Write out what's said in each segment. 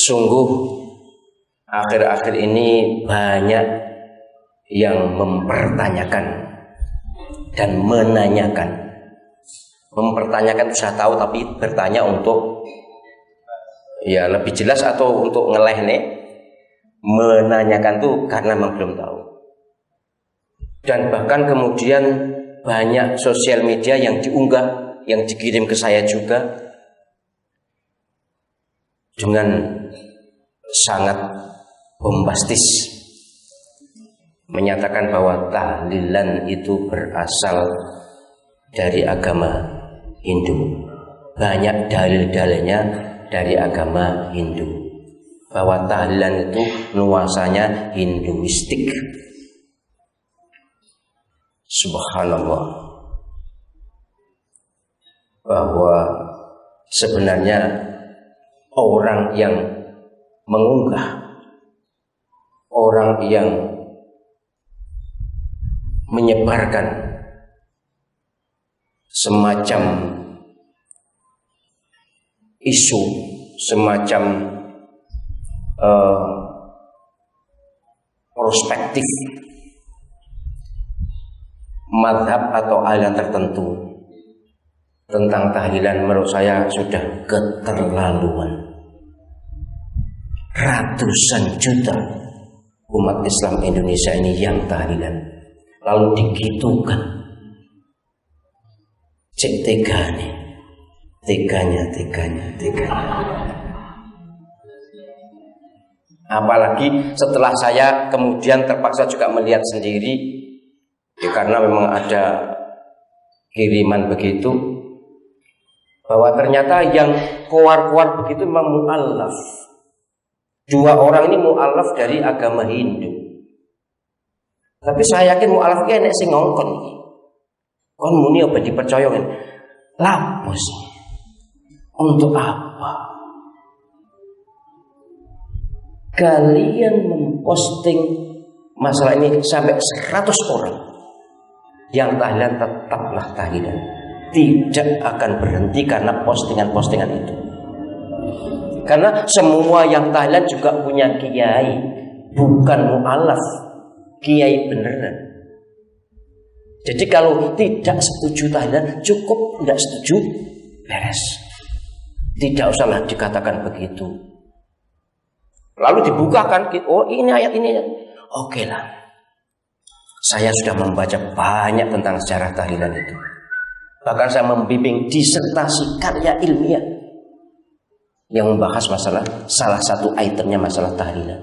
Sungguh akhir-akhir ini banyak yang mempertanyakan dan menanyakan. Mempertanyakan itu saya tahu, tapi bertanya untuk ya lebih jelas atau untuk ngeleh nih. Menanyakan tuh karena memang belum tahu. Dan bahkan kemudian banyak sosial media yang diunggah, yang dikirim ke saya juga dengan sangat bombastis, menyatakan bahwa tahlilan itu berasal dari agama Hindu. Banyak dalil-dalilnya dari agama Hindu, bahwa tahlilan itu nuansanya Hinduistik. Subhanallah, bahwa sebenarnya orang yang mengunggah, orang yang menyebarkan semacam isu, semacam perspektif mazhab atau aliran tertentu tentang tahlilan, menurut saya sudah keterlaluan. Ratusan juta umat Islam Indonesia ini yang tahlilan, lalu digitukan. Cek teganya. Apalagi setelah saya kemudian terpaksa juga melihat sendiri, ya karena memang ada kiriman begitu, bahwa ternyata yang keluar begitu memang mu'allaf. Dua orang ini mu'allaf dari agama Hindu. Tapi saya yakin mu'allaf ini enek sing ngongkon. Kon muni apa dipercaya kan? Lapus. Untuk apa? Kalian memposting masalah ini sampai 100 orang. Yang tahlilan tetaplah tahlilan. Tidak akan berhenti karena postingan-postingan itu. Karena semua yang tahlilan juga punya kiai, bukan mu'alaf, kiai beneran. Jadi kalau tidak setuju tahlilan, cukup tidak setuju, beres. Tidak usahlah dikatakan begitu. Lalu dibukakan, oh ini ayat ini, oke lah. Saya sudah membaca banyak tentang sejarah tahlilan itu. Bahkan saya membimbing disertasi karya ilmiah yang membahas masalah, salah satu itemnya masalah tahlilan.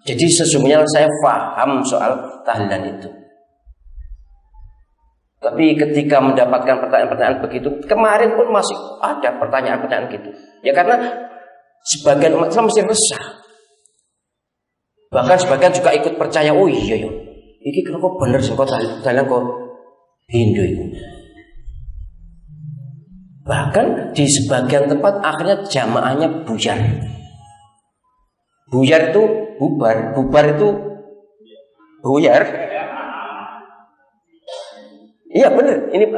Jadi sesungguhnya saya paham soal tahlilan itu. Tapi ketika mendapatkan pertanyaan-pertanyaan begitu, kemarin pun masih ada pertanyaan-pertanyaan gitu. Ya karena sebagian umat Islam mesti resah. Bahkan sebagian juga ikut percaya, oh iya ya, ini kok bener sih kok tahlilan kok Hindu itu. Bahkan di sebagian tempat akhirnya jamaahnya buyar. Buyar itu bubar, bubar itu buyar. Iya benar, ini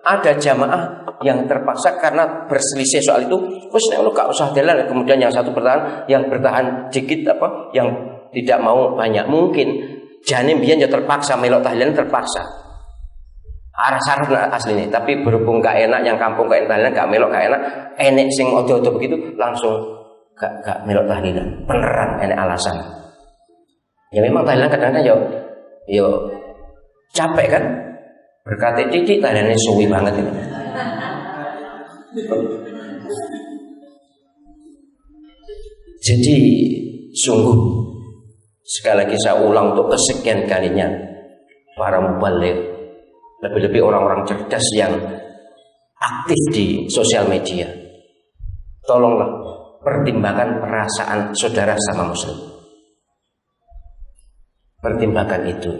ada jamaah yang terpaksa karena berselisih soal itu. Terus lu gak usah jalan. Kemudian yang satu bertahan, yang bertahan dikit apa, yang tidak mau banyak mungkin. Janim biyen ya terpaksa melok tahlilan terpaksa. Arah syarat asli ini, tapi berhubung gak enak yang kampung gak enak tahlilan, gak melok gak enak, enek sing odo-odo begitu langsung gak melok tahlilan. Beneran enek alasan. Ya memang tahlilan kadang-kadang yo capek kan? Berkati titik tahlilannya suwi banget ini. Jadi sungguh sekali lagi saya ulang untuk kesekian kalinya, para mubaligh, lebih-lebih orang-orang cerdas yang aktif di sosial media, tolonglah pertimbangkan perasaan saudara sama muslim. Pertimbangkan itu.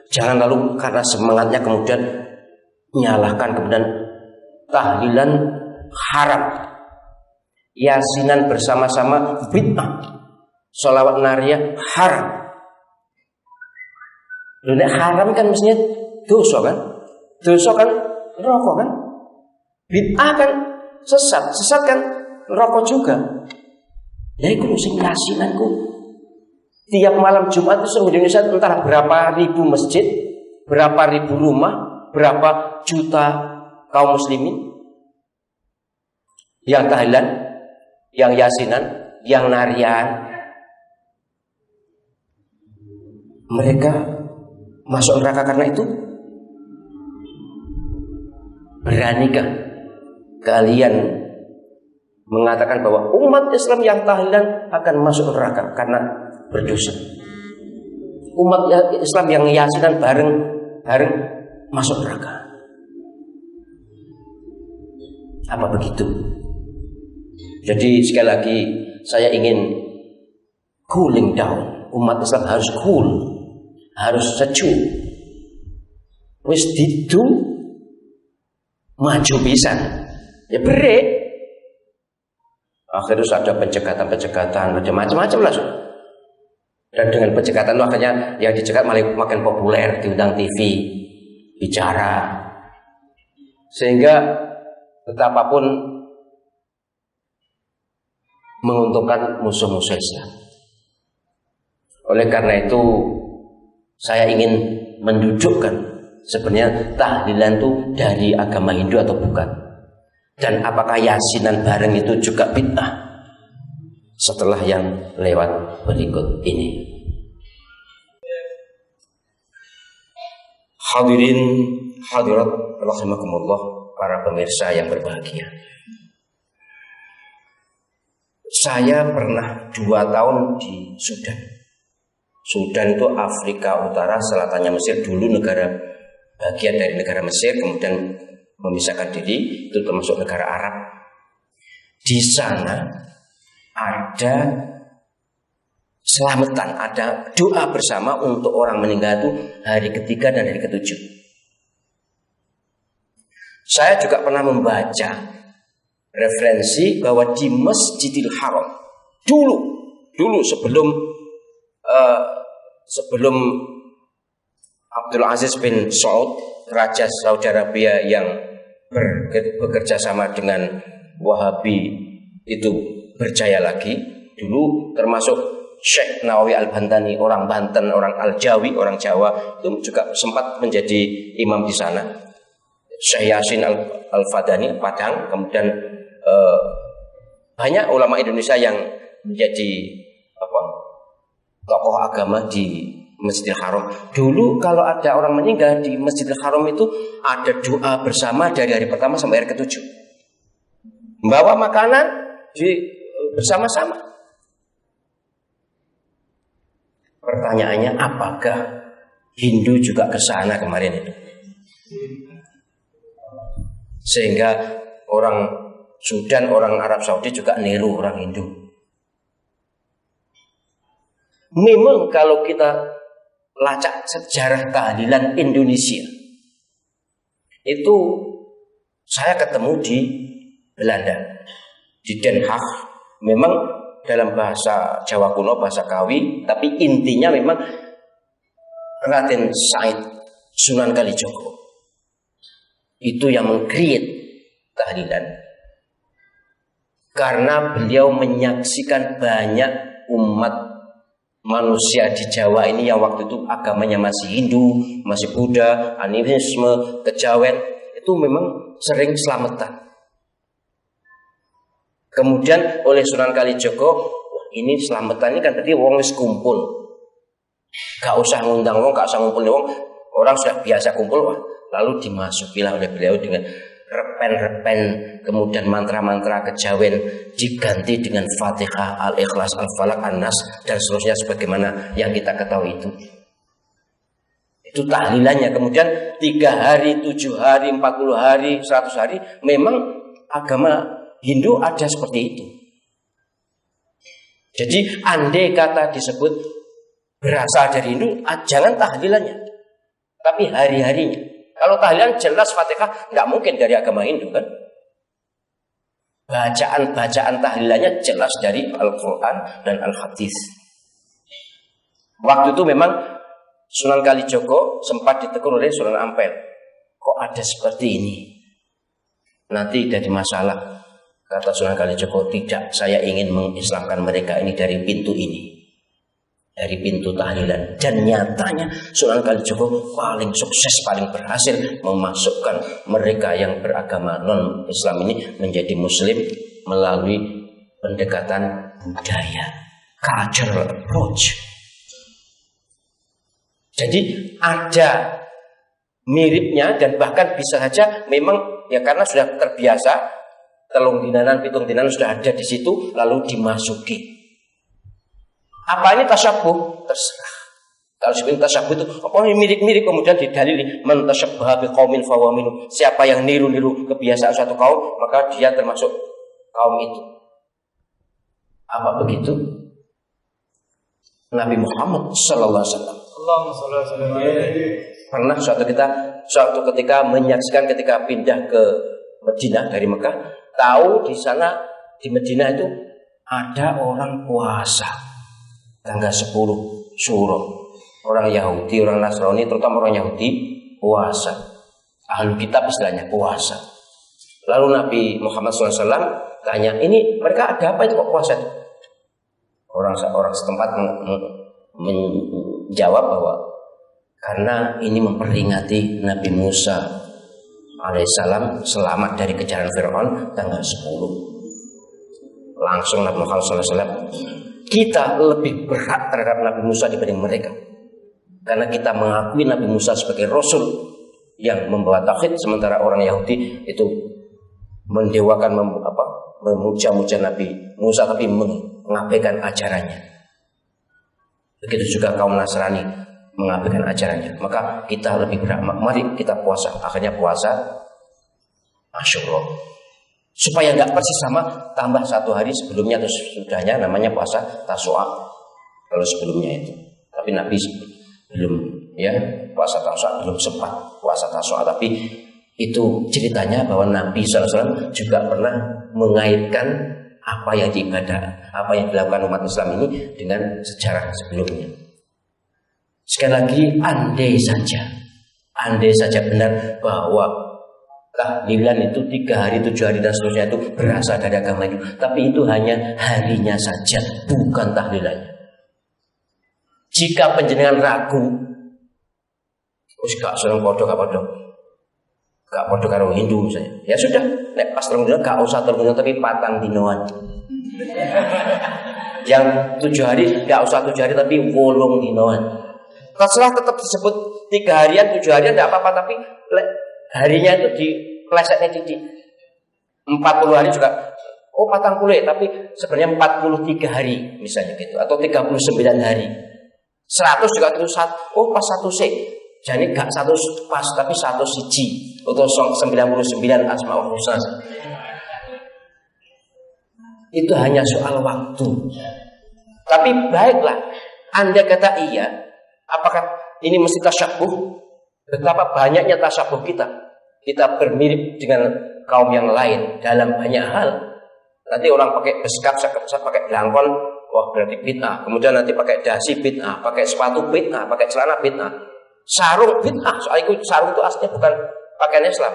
Jangan lalu karena semangatnya kemudian nyalahkan, kemudian tahlilan haram, yasinan bersama-sama bid'ah, sholawat nariyah haram. Nek haram kan mestinya dosa kan? Dosa kan rokok kan? Bid'ah kan sesat, sesat kan rokok juga. Ya iku sing yasinanku. Tiap malam Jumat itu seluruh Indonesia entah berapa ribu masjid, berapa ribu rumah, berapa juta kaum muslimin yang tahlilan, yang yasinan, yang narian. Mereka masuk neraka karena itu. Beranikah kalian mengatakan bahwa umat Islam yang tahlilan akan masuk neraka karena berdosa? Umat Islam yang yasinan bareng masuk neraka. Apa begitu? Jadi sekali lagi saya ingin cooling down. Umat Islam harus cool, harus sejuk. Wis didu maju pisan. Ya break. Akhirnya ada pencegatan, macam-macam lah. Dan dengan pencegatan itu akhirnya yang dicegat makin populer, diundang TV, bicara. Sehingga betapapun menguntungkan musuh-musuh Islam. Oleh karena itu saya ingin mendudukkan sebenarnya tahlilan itu dari agama Hindu atau bukan, dan apakah yasinan bareng itu juga bid'ah setelah yang lewat berikut ini. Hadirin hadirat rahimakumullah, para pemirsa yang berbahagia. Saya pernah 2 tahun di Sudan. Sudan itu Afrika Utara, selatannya Mesir, dulu negara bagian dari negara Mesir, kemudian memisahkan diri, itu termasuk negara Arab. Di sana ada selamatan, ada doa bersama untuk orang meninggal itu hari ketiga dan hari ketujuh. Saya juga pernah membaca referensi bahwa di Masjidil Haram dulu sebelum Abdul Aziz bin Saud, Raja Saudi Arabia yang bekerja sama dengan Wahabi itu berjaya lagi, dulu termasuk Syekh Nawawi Al-Bantani, orang Banten, orang Al-Jawi, orang Jawa, itu juga sempat menjadi imam di sana. Syekh Yasin Al-Fadani, Padang, kemudian banyak ulama Indonesia yang menjadi tokoh agama di Masjidil Haram. Dulu kalau ada orang meninggal di Masjidil Haram itu ada doa bersama dari hari pertama sampai hari ketujuh. Membawa makanan bersama-sama. Pertanyaannya, apakah Hindu juga ke sana kemarin itu? Sehingga orang Sudan, orang Arab Saudi juga niru orang Hindu. Memang kalau kita lacak sejarah tahlilan Indonesia, itu saya ketemu di Belanda, di Den Haag. Memang dalam bahasa Jawa kuno, bahasa Kawi, tapi intinya memang Raden Said Sunan Kalijogo itu yang meng-create tahlilan, karena beliau menyaksikan banyak umat manusia di Jawa ini yang waktu itu agamanya masih Hindu, masih Buddha, animisme, kejawen, itu memang sering selamatan. Kemudian oleh Sunan Kalijogo, wah ini selamatan ini kan tadi wong wis kumpul, gak usah ngundang wong, gak usah ngumpul wong, orang sudah biasa kumpul, wah, lalu dimasukilah oleh beliau dengan repen-repen, kemudian mantra-mantra kejawen diganti dengan Fatihah, Al-Ikhlas, Al-Falaq, An-Nas, dan seterusnya sebagaimana yang kita ketahui itu. Itu tahlilannya. Kemudian 3 hari, 7 hari, 40 hari, 100 hari, memang agama Hindu ada seperti itu. Jadi andai kata disebut berasal dari Hindu, jangan tahlilannya, tapi hari-harinya. Kalau tahlilan jelas Fatihah nggak mungkin dari agama Hindu kan. Bacaan-bacaan tahlilannya jelas dari Al-Quran dan Al-Hadis. Waktu itu memang Sunan Kalijogo sempat ditegur oleh Sunan Ampel. Kok ada seperti ini? Nanti jadi masalah. Kata Sunan Kalijogo, tidak, saya ingin mengislamkan mereka ini dari pintu ini, dari pintu tahlilan. Dan nyatanya Sunan Kalijogo paling sukses, paling berhasil memasukkan mereka yang beragama non-Islam ini menjadi Muslim melalui pendekatan budaya, cultural approach. Jadi ada miripnya, dan bahkan bisa saja memang ya karena sudah terbiasa, telung dinanan, pitung dinanan sudah ada di situ, lalu dimasuki. Apa ini tasyabuh? Terserah. Kalau sebenarnya tasyabuh itu apa ini mirip-mirip, kemudian didalili man tasyabbaha biqaumin fahuwa minhum. Siapa yang niru-niru kebiasaan suatu kaum, maka dia termasuk kaum itu. Apa begitu? Nabi Muhammad sallallahu alaihi wasallam pernah suatu ketika menyaksikan ketika pindah ke Madinah dari Mekah, tahu di sana di Madinah itu ada orang puasa tanggal 10 Syuro. Orang Yahudi, orang Nasrani, terutama orang Yahudi puasa. Ahlul kitab istilahnya puasa. Lalu Nabi Muhammad SAW tanya, ini mereka ada apa itu kok puasa itu? Orang setempat menjawab bahwa karena ini memperingati Nabi Musa alaihissalam selamat dari kejaran Fir'aun tanggal 10. Langsung Nabi Muhammad SAW, kita lebih berhak terhadap Nabi Musa dibanding mereka, karena kita mengakui Nabi Musa sebagai Rasul yang membawa tauhid, sementara orang Yahudi itu mendewakan, memuja-muja Nabi Musa tapi mengabaikan ajarannya. Begitu juga kaum Nasrani mengabaikan ajarannya. Maka kita lebih berhak, mari kita puasa. Akhirnya puasa Asyura, supaya nggak persis sama, tambah 1 hari sebelumnya atau sesudahnya, namanya puasa Tasu'a kalau sebelumnya itu. Tapi Nabi belum, ya, puasa Tasu'a belum sempat puasa Tasu'a. Tapi itu ceritanya bahwa Nabi SAW juga pernah mengaitkan apa yang diibadah, apa yang dilakukan umat Islam ini dengan sejarah sebelumnya. Sekali lagi, andai saja benar bahwa tahlilan itu 3 hari, 7 hari dan seterusnya itu berasal dari agama itu, tapi itu hanya harinya saja, bukan tahlilannya. Jika panjenengan ragu, wis gak seneng padha karo Hindu misalnya, ya sudah, nek pas telung dino gak usah telung dino tapi 4 dinoan. Yang 7 hari gak usah 7 hari tapi 8 dinoan. Terserah, tetap disebut 3 harian, 7 harian tidak apa-apa, tapi harinya itu di plesetnya di 40 hari juga. Oh 40 ya, tapi sebenarnya 43 hari misalnya gitu, atau 39 hari. 100 juga itu oh pas 1 sih. Jadi gak 1 pas tapi 1 siji atau 99 Asmaul Husna. Itu hanya soal waktu. Tapi baiklah, Anda kata iya, apakah ini mesti tasyabuh? Betapa banyaknya tasyabuh kita. Kita bermirip dengan kaum yang lain dalam banyak hal. Nanti orang pakai beskap, saya pakai belangkon, wah berarti bid'ah. Kemudian nanti pakai dasi bid'ah, pakai sepatu bid'ah, pakai celana bid'ah, sarung bid'ah. Soalnya sarung itu aslinya bukan pakaian Islam.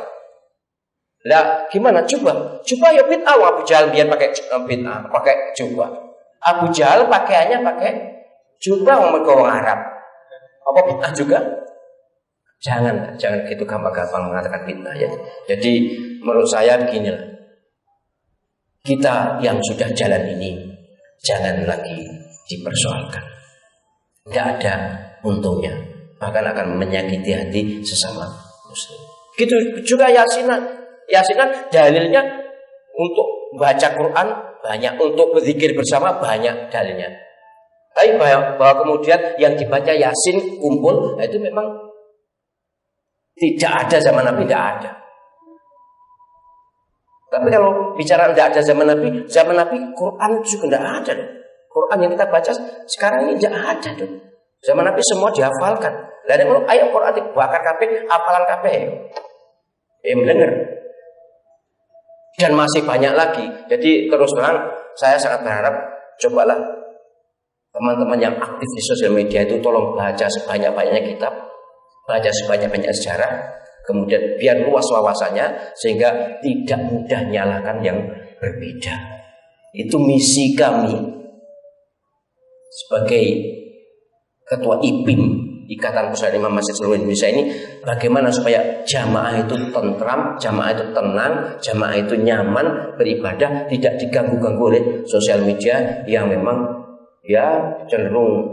Lah gimana? Coba ya bid'ah. Abu Jahal biar pakai bid'ah, pakai jubah. Abu Jahal pakaiannya pakai jubah, orang Arab. Apa bid'ah juga? Jangan gitu gampang-gampang mengatakan bid'ah ya. Jadi menurut saya beginilah, kita yang sudah jalan ini jangan lagi dipersoalkan. Tidak ada untungnya, bahkan akan menyakiti hati sesama muslim. Gitu juga Yasinan dalilnya untuk baca Quran banyak, untuk berzikir bersama banyak dalilnya. Tapi bahwa kemudian yang dibaca Yasin kumpul, itu memang tidak ada zaman Nabi, tidak ada. Tapi kalau bicara tidak ada zaman Nabi Quran juga tidak ada. Quran yang kita baca sekarang ini tidak ada. Zaman Nabi semua dihafalkan. Dan kalau ayo Quran dibakar kabeh, hafalan kabeh. Mendengar. Dan masih banyak lagi. Jadi terus terang saya sangat berharap, cobalah teman-teman yang aktif di sosial media itu tolong baca sebanyak-banyaknya kitab, baca sebanyak-banyak sejarah, kemudian biar luas wawasannya sehingga tidak mudah nyalakan yang berbeda. Itu misi kami sebagai Ketua IPIM, Ikatan Persaudaraan Imam Masjid seluruh Indonesia ini, bagaimana supaya jamaah itu tentram, jamaah itu tenang, jamaah itu nyaman beribadah, tidak diganggu-ganggu oleh sosial media yang memang ya cenderung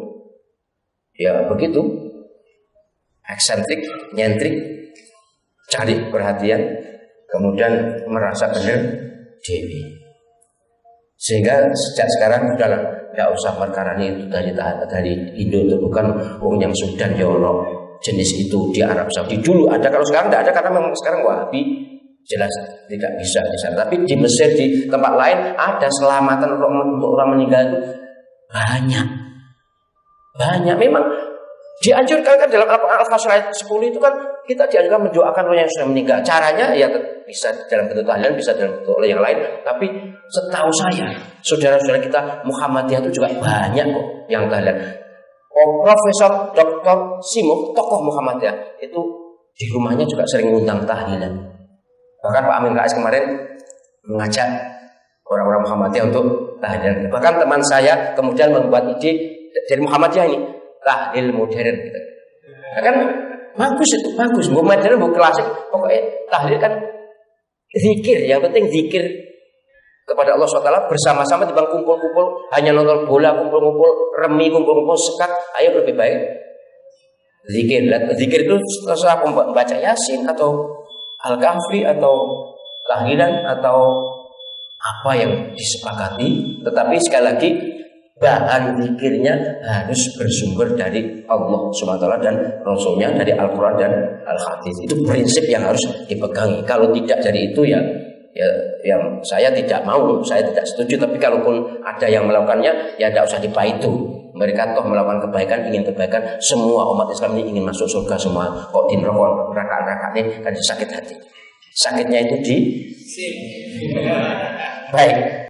ya begitu eksentrik, nyentrik, cari perhatian, kemudian merasa benar dewi. Sehingga sejak sekarang udahlah, tidak usah perkara itu dari Indo itu bukan yang Sudan ya Allah jenis itu di Arab Saudi dulu ada, kalau sekarang tidak ada karena memang sekarang Wahabi jelas tidak bisa di sana. Tapi di Mesir, di tempat lain ada selamatan untuk orang meninggal itu banyak. Memang dianjurkan kan dalam Al-Fatihah ayat 10 itu kan kita dianjurkan mendoakan orang yang sudah meninggal. Caranya ya bisa dalam bentuk tahlilan, bisa dalam bentuk yang lain. Tapi setahu saya saudara-saudara kita Muhammadiyah itu juga banyak kok yang tahlilan. Profesor Dr. Simo, tokoh Muhammadiyah itu di rumahnya juga sering ngundang tahlilan. Bahkan Pak Amin Rais kemarin mengajak orang-orang Muhammadiyah untuk tahlilan. Bahkan teman saya kemudian membuat ide dari Muhammadiyah ini tahlil modern gitu. Nah, kan bagus itu, bagus. Bu modern, bu klasik, pokoknya tahlil kan zikir, yang penting zikir kepada Allah SWT bersama-sama dibanding kumpul-kumpul hanya nonton bola, kumpul-kumpul remi, kumpul-kumpul sekat. Ayo lebih baik zikir. Zikir itu terserah membaca Yasin atau Al-Kahfi atau tahlilan atau apa yang disepakati, tetapi sekali lagi bahan zikirnya harus bersumber dari Allah SWT dan Rasulnya, dari Al-Quran dan Al-Hadis. Itu prinsip yang harus dipegangi. Kalau tidak dari itu ya yang saya tidak mau, saya tidak setuju. Tapi kalaupun ada yang melakukannya, ya tidak usah dipaitu. Mereka toh melakukan kebaikan, ingin kebaikan. Semua umat Islam ini ingin masuk surga semua. Kok di neraka rakaat-rakaat ini kan sakit hati. Sakitnya itu di baik.